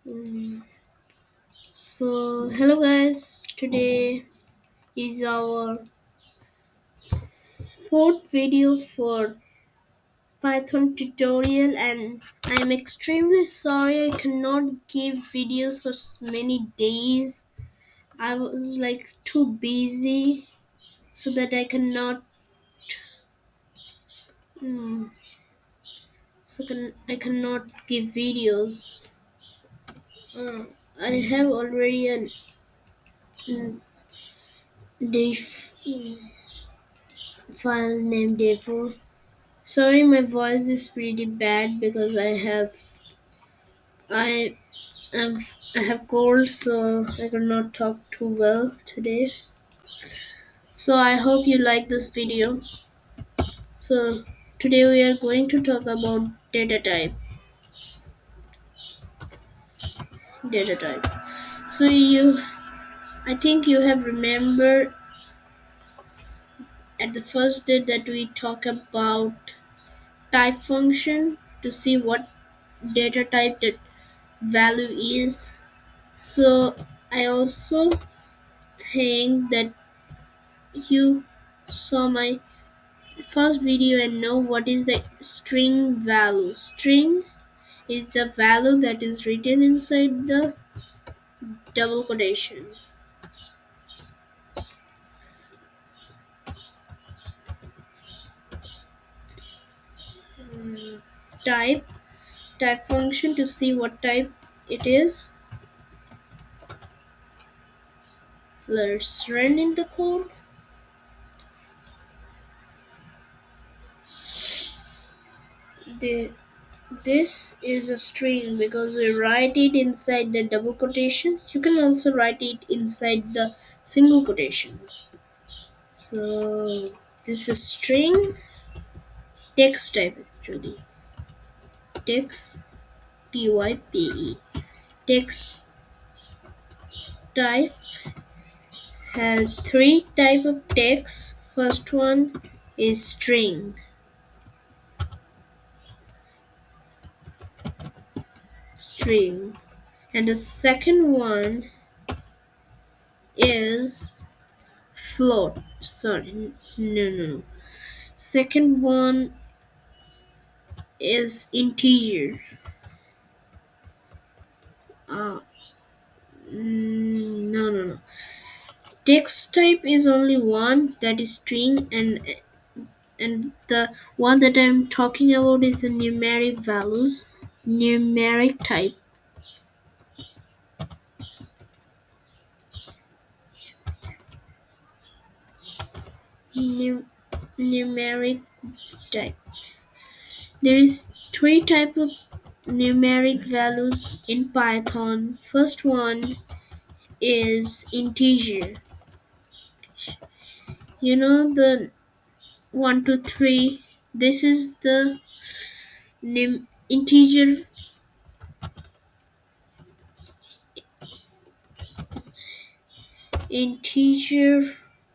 Mm. Hello guys. Today is our fourth video for Python tutorial, and I am extremely sorry I cannot give videos for many days. I was like too busy so that mm, I cannot give videos. Uh, I have already a mm, file named day4. Sorry, my voice is pretty bad because I I have cold, so I could not talk too well today. So I hope you like this video. So today we are going to talk about data type. Data type. So I think you have remembered at the first day that we talk about type function to see what data type that value is. So I also think that you saw my first video and know what is the string value. String is the value that is written inside the double quotation. Mm, type type function to see what type it is. Let's run in the code. The, this is a string because we write it inside the double quotation. You can also write it inside the single quotation. So this is string text type actually. Text type. Text type has three type of text. First one is string, and the second one is float. Sorry, no. Second one is integer. Uh, no. Text type is only one, that is string, and the one that I'm talking about is the numeric values. Numeric type. Nu- numeric type. There is three type of numeric values in Python. First one is integer. You know the 1 to 3. This is the integer integer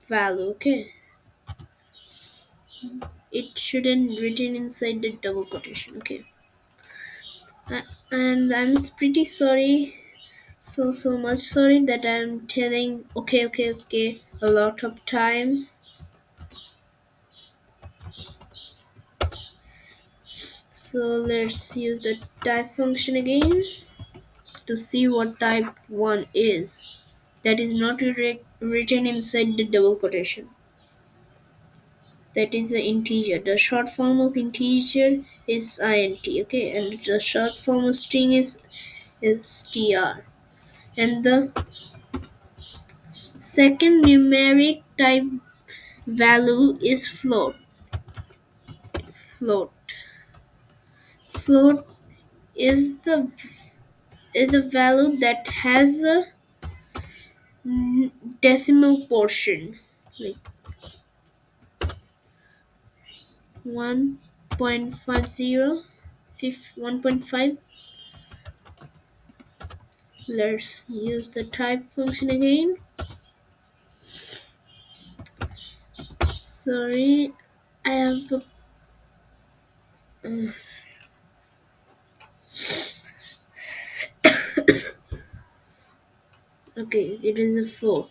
value. Okay, it shouldn't written inside the double quotation. Okay, uh, and I'm pretty sorry, so much sorry that I'm telling okay a lot of time. So let's use the type function again to see what type 1 is. That is not written inside the double quotation. That is the integer. The short form of integer is int, okay, and the short form of string is str. And the second numeric type value is float. Float. Float is the value that has a decimal portion, like 1.50, 1.5. Let's use the type function again. Sorry, I have Okay, it is a 4.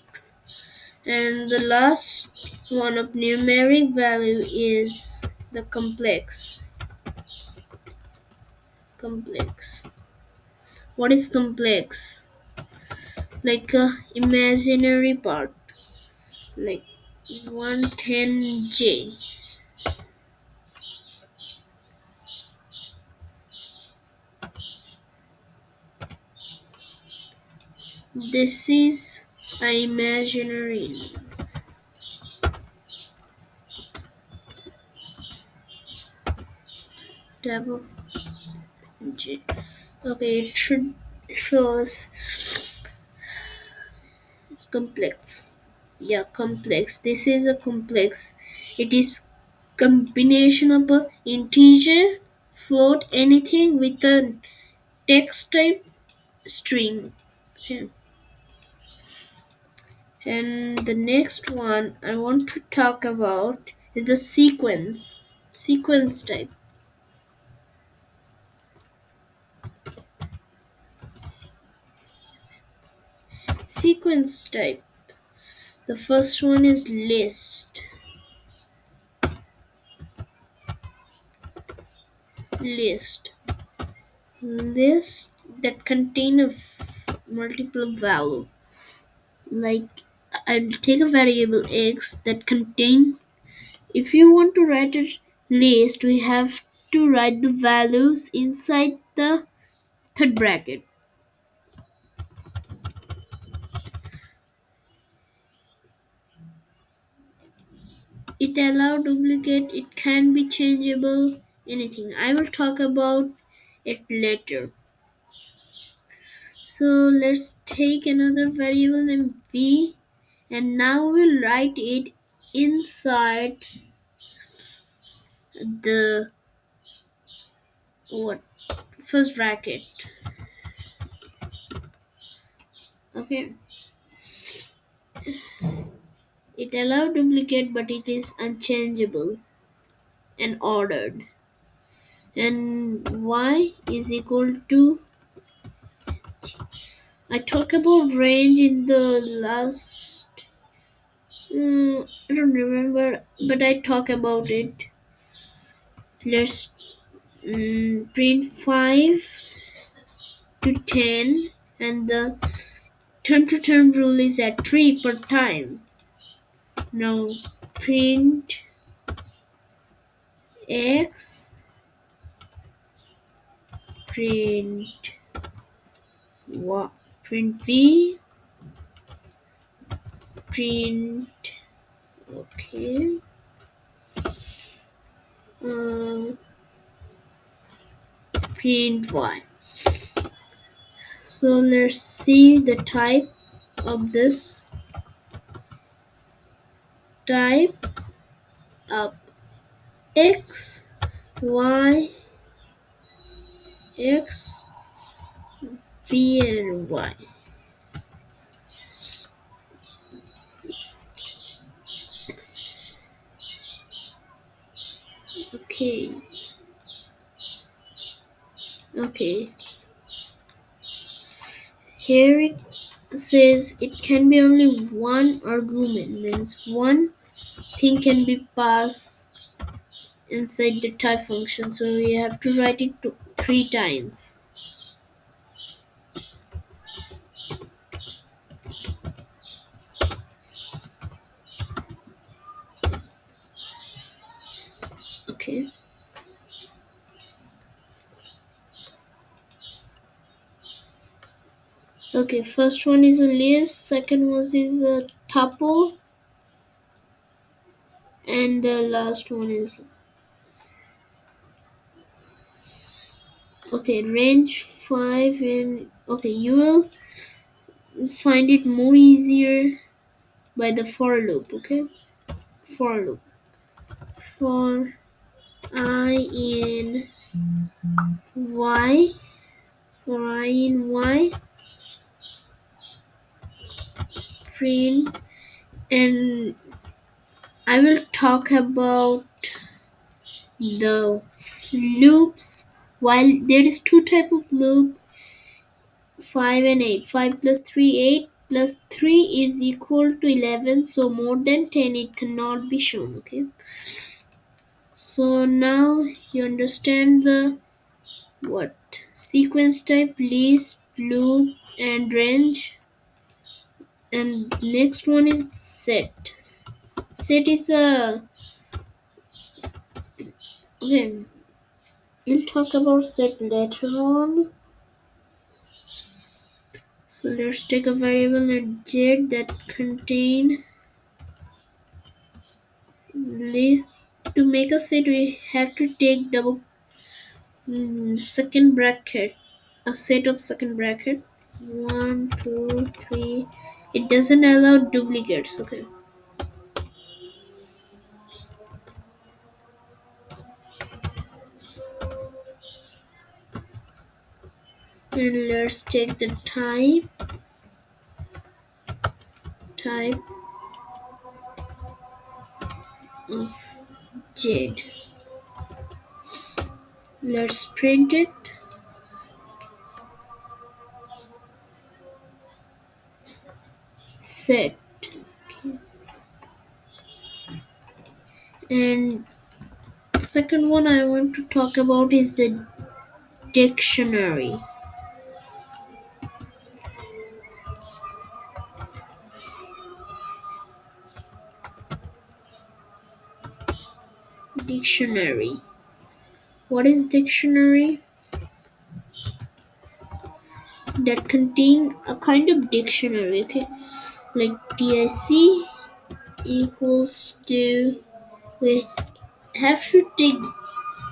And the last one of numeric value is the complex. Complex. What is complex? Like a imaginary part, like 110J. This is a imaginary double J. Okay, it should shows complex. Yeah, complex. This is a complex. It is combination of a integer, float, anything with a text type string. Okay. And the next one I want to talk about is the sequence. Sequence type. Sequence type. The first one is list. List. List that contain a multiple value. Like I'll take a variable x that contain. If you want to write a list, we have to write the values inside the third bracket. It allow duplicate, it can be changeable, anything. I will talk about it later. So let's take another variable named v, and now we'll write it inside the what first bracket. Okay. It allow duplicate, but it is unchangeable and ordered. And y is equal to, I talk about range in the last, I don't remember, but I talk about it. Let's print 5 to 10, and the turn to turn rule is at 3 per time. Now print x, print y, print v, print, okay, uh, print y. So let's see the type of this. Type of x, y, x, v, and y. Okay. Okay. Here it says it can be only one argument, means one thing can be passed inside the type function, so we have to write it 3 times. Okay. Okay, first one is a list, second one is a tuple, and the last one is, okay, range 5. And okay, you will find it more easier by the for loop. Okay, for loop. For I in y, for I in y, print, and I will talk about the loops. While there is two type of loop, 5 and 8. 5 plus 3, 8 plus 3 is equal to 11. So more than 10 it cannot be shown. Okay. So now you understand the what? Sequence type, list, loop, and range. And next one is set. Set is a okay. We'll talk about set later on. So let's take a variable at z that contain list. To make a set, we have to take double second bracket, a set of second bracket. One, two, three. It doesn't allow duplicates. Okay. And let's take the type of jade. Let's print it. Set. And second one I want to talk about is the dictionary. Dictionary. What is dictionary? That contain a kind of dictionary. Okay, like DIC equals to, we have to take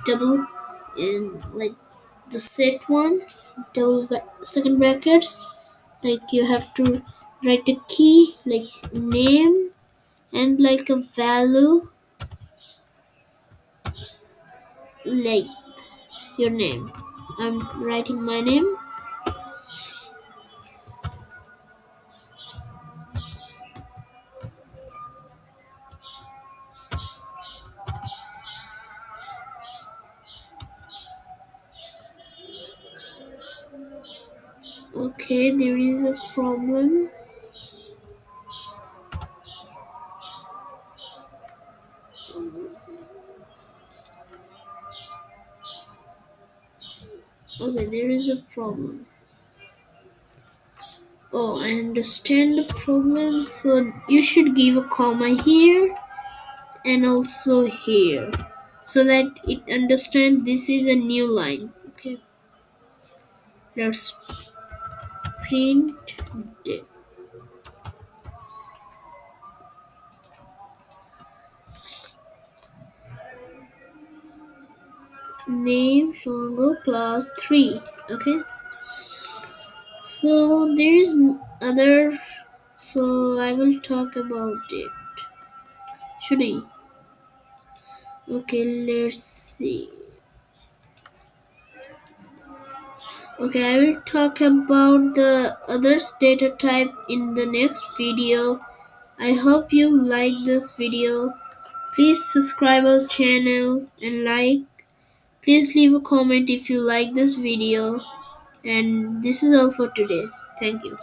double in like the set one, second brackets, like you have to write a key like name and like a value like your name. I'm writing my name. Okay, there is a problem. Okay, there is a problem. Oh, I understand the problem. So you should give a comma here and also here so that it understand this is a new line. Okay, let's print it. Name Songo class 3. Okay, so there is other, so I will talk about it. Should I? Okay, let's see. Okay, I will talk about the others data type in the next video. I hope you like this video. Please subscribe our channel and like. Please leave a comment if you like this video. And this is all for today. Thank you.